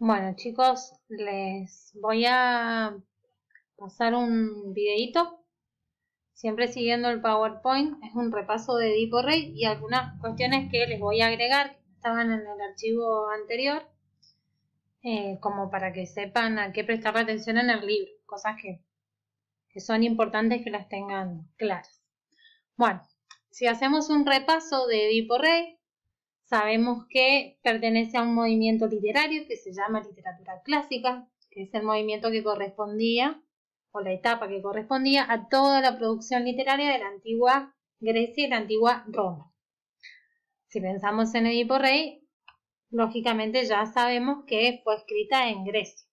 Bueno, chicos, les voy a pasar un videito, siempre siguiendo el PowerPoint. Es un repaso de Edipo Rey y algunas cuestiones que les voy a agregar que estaban en el archivo anterior, como para que sepan a qué prestar atención en el libro, cosas que son importantes que las tengan claras. Bueno, si hacemos un repaso de Edipo Rey, sabemos que pertenece a un movimiento literario que se llama literatura clásica, que es el movimiento que correspondía, o la etapa que correspondía a toda la producción literaria de la antigua Grecia y la antigua Roma. Si pensamos en Edipo Rey, lógicamente ya sabemos que fue escrita en Grecia.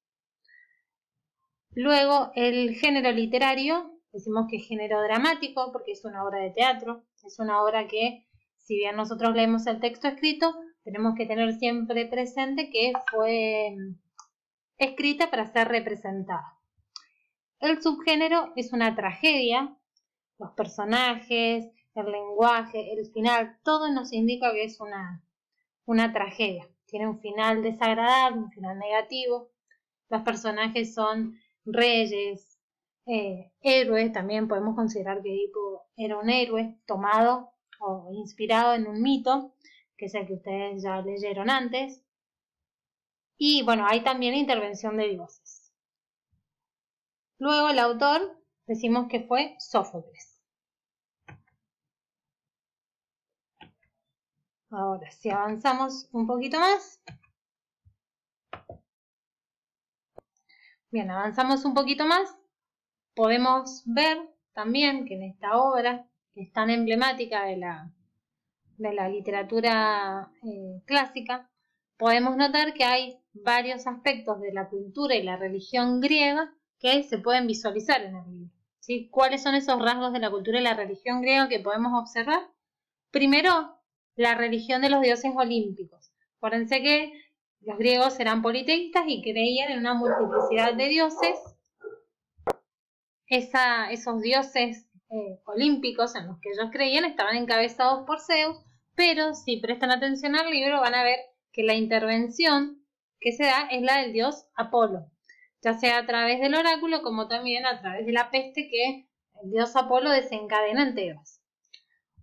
Luego, el género literario, decimos que es género dramático porque es una obra de teatro, es una obra que, si bien nosotros leemos el texto escrito, tenemos que tener siempre presente que fue escrita para ser representada. El subgénero es una tragedia, los personajes, el lenguaje, el final, todo nos indica que es una tragedia. Tiene un final desagradable, un final negativo. Los personajes son reyes, héroes. También podemos considerar que Edipo era un héroe tomado o inspirado en un mito, que es el que ustedes ya leyeron antes. Y bueno, hay también intervención de dioses. Luego el autor decimos que fue Sófocles. Ahora, si avanzamos un poquito más. Bien, avanzamos un poquito más. Podemos ver también que en esta obra, que es tan emblemática de la literatura clásica, podemos notar que hay varios aspectos de la cultura y la religión griega que se pueden visualizar en el libro, ¿sí? ¿Cuáles son esos rasgos de la cultura y la religión griega que podemos observar? Primero, la religión de los dioses olímpicos. Acuérdense que los griegos eran politeístas y creían en una multiplicidad de dioses. Esos dioses olímpicos en los que ellos creían estaban encabezados por Zeus, pero si prestan atención al libro van a ver que la intervención que se da es la del dios Apolo, ya sea a través del oráculo como también a través de la peste que el dios Apolo desencadena en Tebas.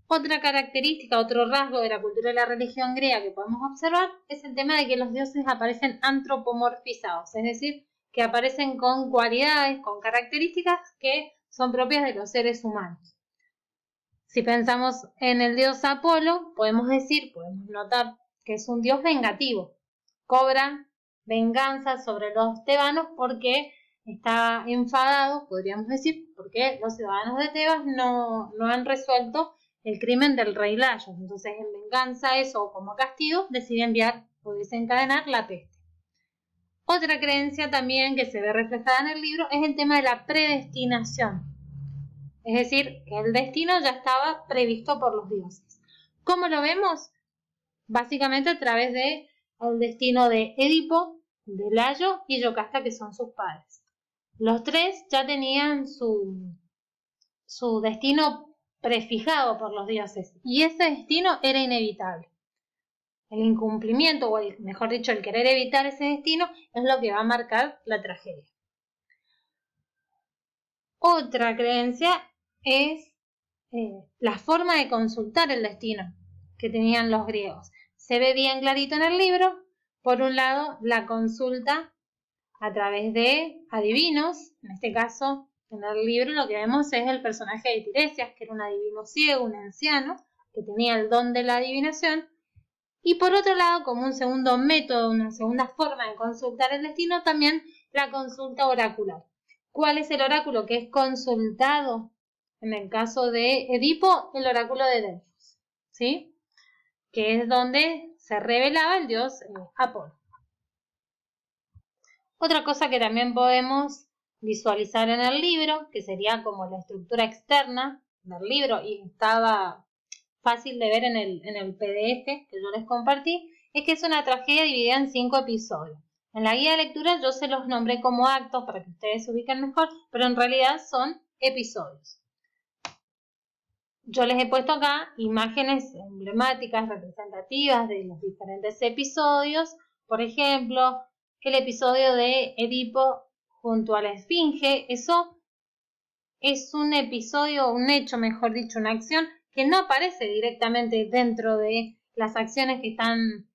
Otra característica, otro rasgo de la cultura y la religión griega que podemos observar es el tema de que los dioses aparecen antropomorfizados, es decir, que aparecen con cualidades, con características que son propias de los seres humanos. Si pensamos en el dios Apolo, podemos notar que es un dios vengativo. Cobra venganza sobre los tebanos porque está enfadado, podríamos decir, porque los ciudadanos de Tebas no han resuelto el crimen del rey Layos. Entonces, en venganza a eso, o como castigo, decide enviar o desencadenar la peste. Otra creencia también que se ve reflejada en el libro es el tema de la predestinación. Es decir, que el destino ya estaba previsto por los dioses. ¿Cómo lo vemos? Básicamente a través del destino de Edipo, de Layo y Yocasta, que son sus padres. Los tres ya tenían su destino prefijado por los dioses y ese destino era inevitable. El incumplimiento, o mejor dicho, el querer evitar ese destino es lo que va a marcar la tragedia. Otra creencia es la forma de consultar el destino que tenían los griegos. Se ve bien clarito en el libro. Por un lado, la consulta a través de adivinos. En este caso, en el libro lo que vemos es el personaje de Tiresias, que era un adivino ciego, un anciano, que tenía el don de la adivinación. Y por otro lado, como un segundo método, una segunda forma de consultar el destino, también la consulta oracular. ¿Cuál es el oráculo que es consultado? En el caso de Edipo, el oráculo de Delfos, ¿sí? Que es donde se revelaba el dios Apolo. Otra cosa que también podemos visualizar en el libro, que sería como la estructura externa del libro y estaba fácil de ver en el PDF que yo les compartí, es que es una tragedia dividida en 5 episodios. En la guía de lectura yo se los nombré como actos para que ustedes se ubiquen mejor, pero en realidad son episodios. Yo les he puesto acá imágenes emblemáticas, representativas de los diferentes episodios. Por ejemplo, el episodio de Edipo junto a la Esfinge. Eso es un episodio, un hecho, mejor dicho, una acción que no aparece directamente dentro de las acciones que están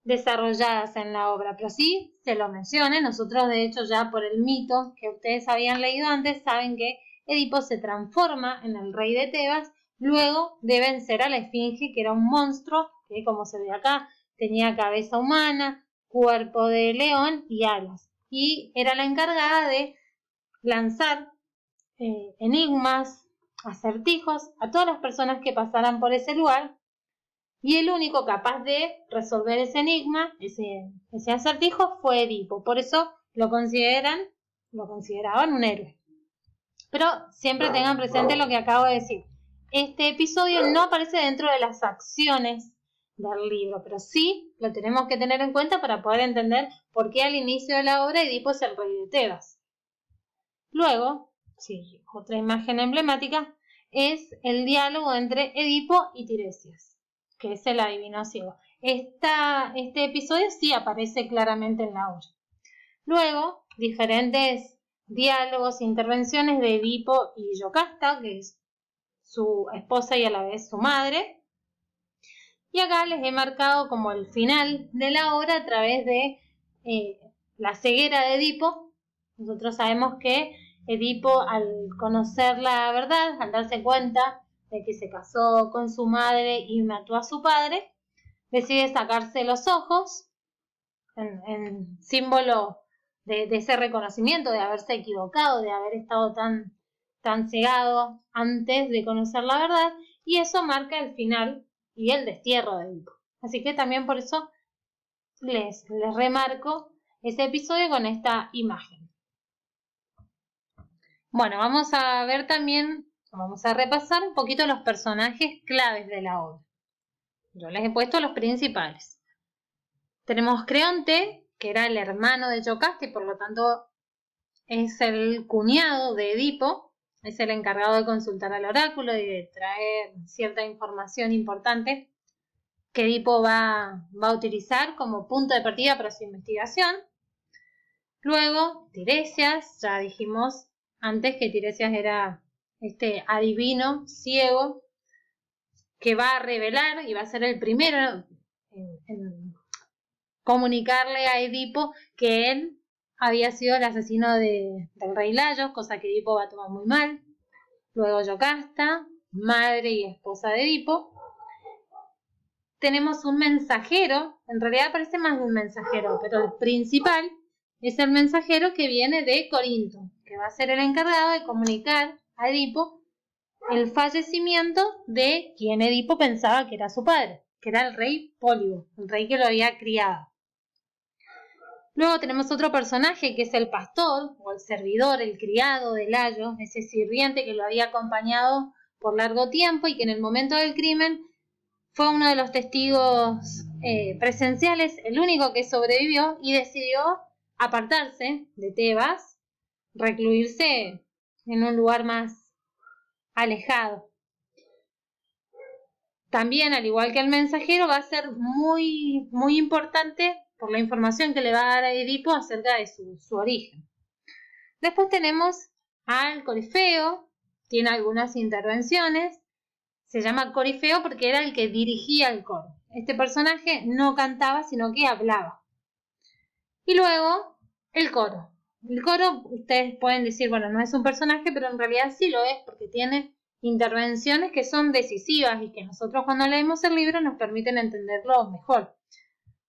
desarrolladas en la obra, pero sí se lo menciona. Nosotros, de hecho, ya por el mito que ustedes habían leído antes, saben que Edipo se transforma en el rey de Tebas luego de vencer a la Esfinge, que era un monstruo que, como se ve acá, tenía cabeza humana, cuerpo de león y alas, y era la encargada de lanzar enigmas, acertijos a todas las personas que pasaran por ese lugar, y el único capaz de resolver ese enigma, ese acertijo, fue Edipo. Por eso lo consideraban un héroe. Pero siempre tengan presente lo que acabo de decir. Este episodio no aparece dentro de las acciones del libro, pero sí lo tenemos que tener en cuenta para poder entender por qué al inicio de la obra Edipo es el rey de Tebas. Luego, sí, otra imagen emblemática es el diálogo entre Edipo y Tiresias, que es el adivino ciego. Este episodio sí aparece claramente en la obra. Luego, diferentes diálogos, intervenciones de Edipo y Yocasta, que es su esposa y a la vez su madre. Y acá les he marcado como el final de la obra a través de la ceguera de Edipo. Nosotros sabemos que Edipo, al conocer la verdad, al darse cuenta de que se casó con su madre y mató a su padre, decide sacarse los ojos en símbolo de ese reconocimiento, de haberse equivocado, de haber estado tan cegado antes de conocer la verdad, y eso marca el final y el destierro de Edipo. Así que también por eso les remarco ese episodio con esta imagen. Bueno, vamos a repasar un poquito los personajes claves de la obra. Yo les he puesto los principales. Tenemos Creonte, que era el hermano de Yocasta y por lo tanto es el cuñado de Edipo, es el encargado de consultar al oráculo y de traer cierta información importante que Edipo va a utilizar como punto de partida para su investigación. Luego, Tiresias, ya dijimos antes que Tiresias era este adivino ciego que va a revelar y va a ser el primero en comunicarle a Edipo que él había sido el asesino del rey Laios, cosa que Edipo va a tomar muy mal. Luego Yocasta, madre y esposa de Edipo. Tenemos un mensajero, en realidad parece más de un mensajero, pero el principal es el mensajero que viene de Corinto, que va a ser el encargado de comunicar a Edipo el fallecimiento de quien Edipo pensaba que era su padre, que era el rey Pólibo, el rey que lo había criado. Luego tenemos otro personaje que es el pastor o el servidor, el criado de Laios, ese sirviente que lo había acompañado por largo tiempo y que en el momento del crimen fue uno de los testigos presenciales, el único que sobrevivió y decidió apartarse de Tebas, recluirse en un lugar más alejado. También, al igual que el mensajero, va a ser muy, muy importante por la información que le va a dar a Edipo acerca de su origen. Después tenemos al Corifeo, tiene algunas intervenciones, se llama Corifeo porque era el que dirigía el coro. Este personaje no cantaba, sino que hablaba. Y luego, el coro. El coro, ustedes pueden decir, bueno, no es un personaje, pero en realidad sí lo es, porque tiene intervenciones que son decisivas y que nosotros cuando leemos el libro nos permiten entenderlo mejor.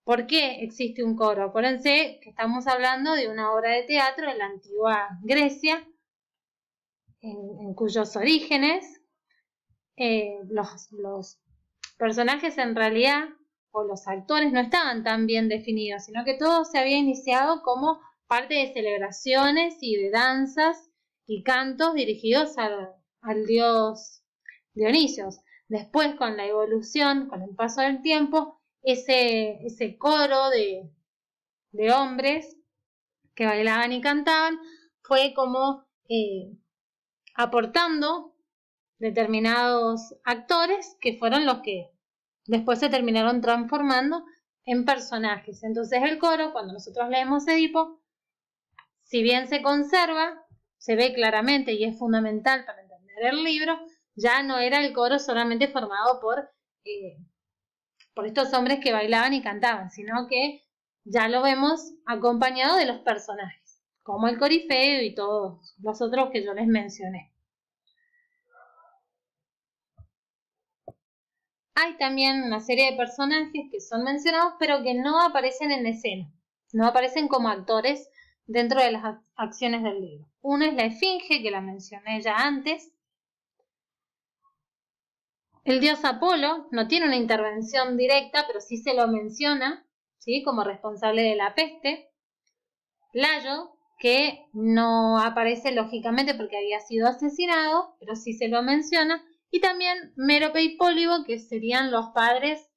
¿Por qué existe un coro? Acuérdense que estamos hablando de una obra de teatro de la antigua Grecia, en cuyos orígenes los personajes en realidad, o los actores, no estaban tan bien definidos, sino que todo se había iniciado como parte de celebraciones y de danzas y cantos dirigidos al dios Dionisios. Después, con la evolución, con el paso del tiempo, ese coro de hombres que bailaban y cantaban fue como aportando determinados actores que fueron los que después se terminaron transformando en personajes. Entonces el coro, cuando nosotros leemos Edipo, si bien se conserva, se ve claramente y es fundamental para entender el libro, ya no era el coro solamente formado por estos hombres que bailaban y cantaban, sino que ya lo vemos acompañado de los personajes, como el corifeo y todos los otros que yo les mencioné. Hay también una serie de personajes que son mencionados, pero que no aparecen en escena, no aparecen como actores dentro de las acciones del libro. Una es la Esfinge, que la mencioné ya antes. El dios Apolo no tiene una intervención directa, pero sí se lo menciona, ¿sí?, como responsable de la peste. Layo, que no aparece lógicamente porque había sido asesinado, pero sí se lo menciona. Y también Mérope y Pólibo, que serían los padres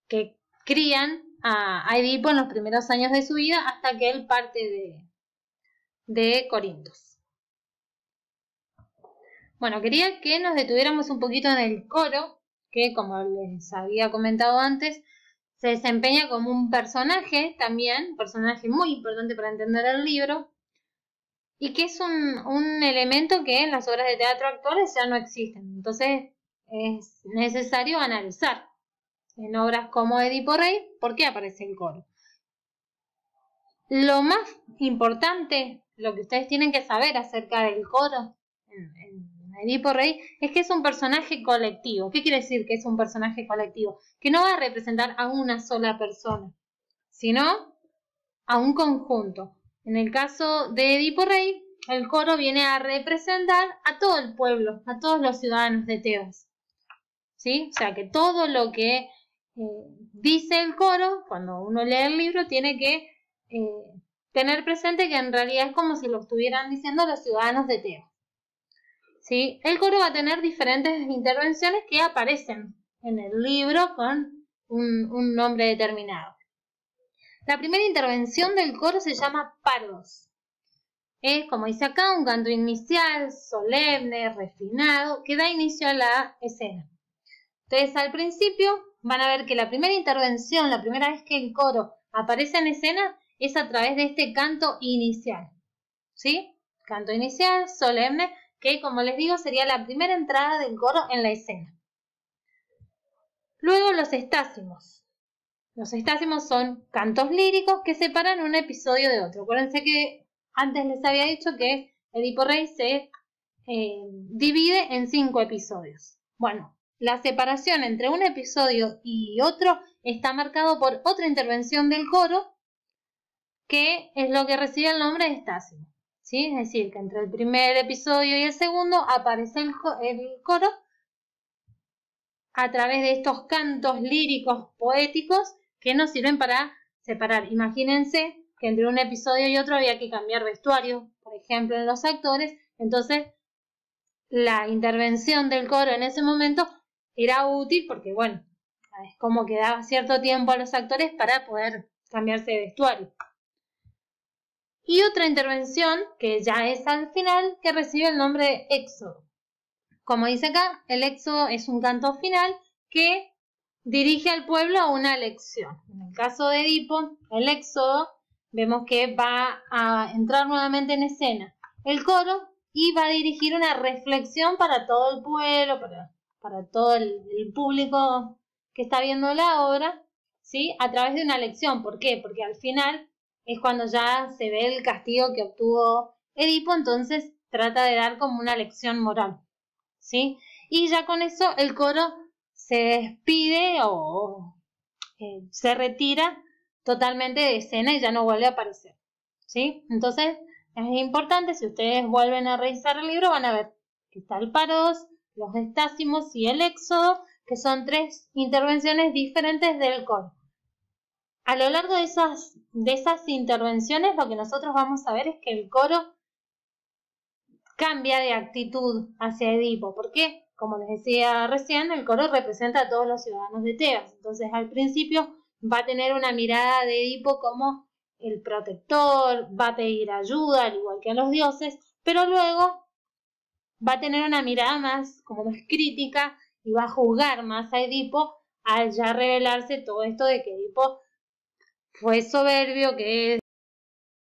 que crían a Edipo en los primeros años de su vida hasta que él parte de Corintos. Bueno, quería que nos detuviéramos un poquito en el coro, que como les había comentado antes, se desempeña como un personaje también, un personaje muy importante para entender el libro, y que es un elemento que en las obras de teatro actuales ya no existen. Entonces es necesario analizar en obras como Edipo Rey por qué aparece el coro. Lo más importante, lo que ustedes tienen que saber acerca del coro en Edipo Rey, es que es un personaje colectivo. ¿Qué quiere decir que es un personaje colectivo? Que no va a representar a una sola persona, sino a un conjunto. En el caso de Edipo Rey, el coro viene a representar a todo el pueblo, a todos los ciudadanos de Tebas, ¿sí? O sea que todo lo que dice el coro, cuando uno lee el libro, tiene que tener presente que en realidad es como si lo estuvieran diciendo los ciudadanos de Tebas, ¿sí? El coro va a tener diferentes intervenciones que aparecen en el libro con un nombre determinado. La primera intervención del coro se llama Pardos. Es, como dice acá, un canto inicial, solemne, refinado, que da inicio a la escena. Entonces, al principio van a ver que la primera intervención, la primera vez que el coro aparece en escena, es a través de este canto inicial, ¿sí? Canto inicial, solemne, que, como les digo, sería la primera entrada del coro en la escena. Luego los estásimos. Los estásimos son cantos líricos que separan un episodio de otro. Acuérdense que antes les había dicho que Edipo Rey se divide en 5 episodios. Bueno, la separación entre un episodio y otro está marcado por otra intervención del coro, que es lo que recibe el nombre de estásimo, ¿sí? Es decir, que entre el primer episodio y el segundo aparece el coro a través de estos cantos líricos poéticos que nos sirven para separar. Imagínense que entre un episodio y otro había que cambiar vestuario, por ejemplo, en los actores. Entonces, la intervención del coro en ese momento era útil porque, bueno, es como que daba cierto tiempo a los actores para poder cambiarse de vestuario. Y otra intervención, que ya es al final, que recibe el nombre de éxodo. Como dice acá, el éxodo es un canto final que dirige al pueblo a una lección. En el caso de Edipo, el éxodo, vemos que va a entrar nuevamente en escena el coro y va a dirigir una reflexión para todo el pueblo, para todo el público que está viendo la obra, ¿sí? A través de una lección. ¿Por qué? Porque al final es cuando ya se ve el castigo que obtuvo Edipo, entonces trata de dar como una lección moral, ¿sí? Y ya con eso el coro se despide o se retira totalmente de escena y ya no vuelve a aparecer, ¿sí? Entonces es importante, si ustedes vuelven a revisar el libro, van a ver que está el Pardos, los estásimos y el éxodo, que son 3 intervenciones diferentes del coro. A lo largo de esas intervenciones, lo que nosotros vamos a ver es que el coro cambia de actitud hacia Edipo. ¿Por qué? Como les decía recién, el coro representa a todos los ciudadanos de Tebas. Entonces, al principio va a tener una mirada de Edipo como el protector, va a pedir ayuda, al igual que a los dioses, pero luego va a tener una mirada más crítica y va a juzgar más a Edipo al ya revelarse todo esto de que Edipo fue soberbio, que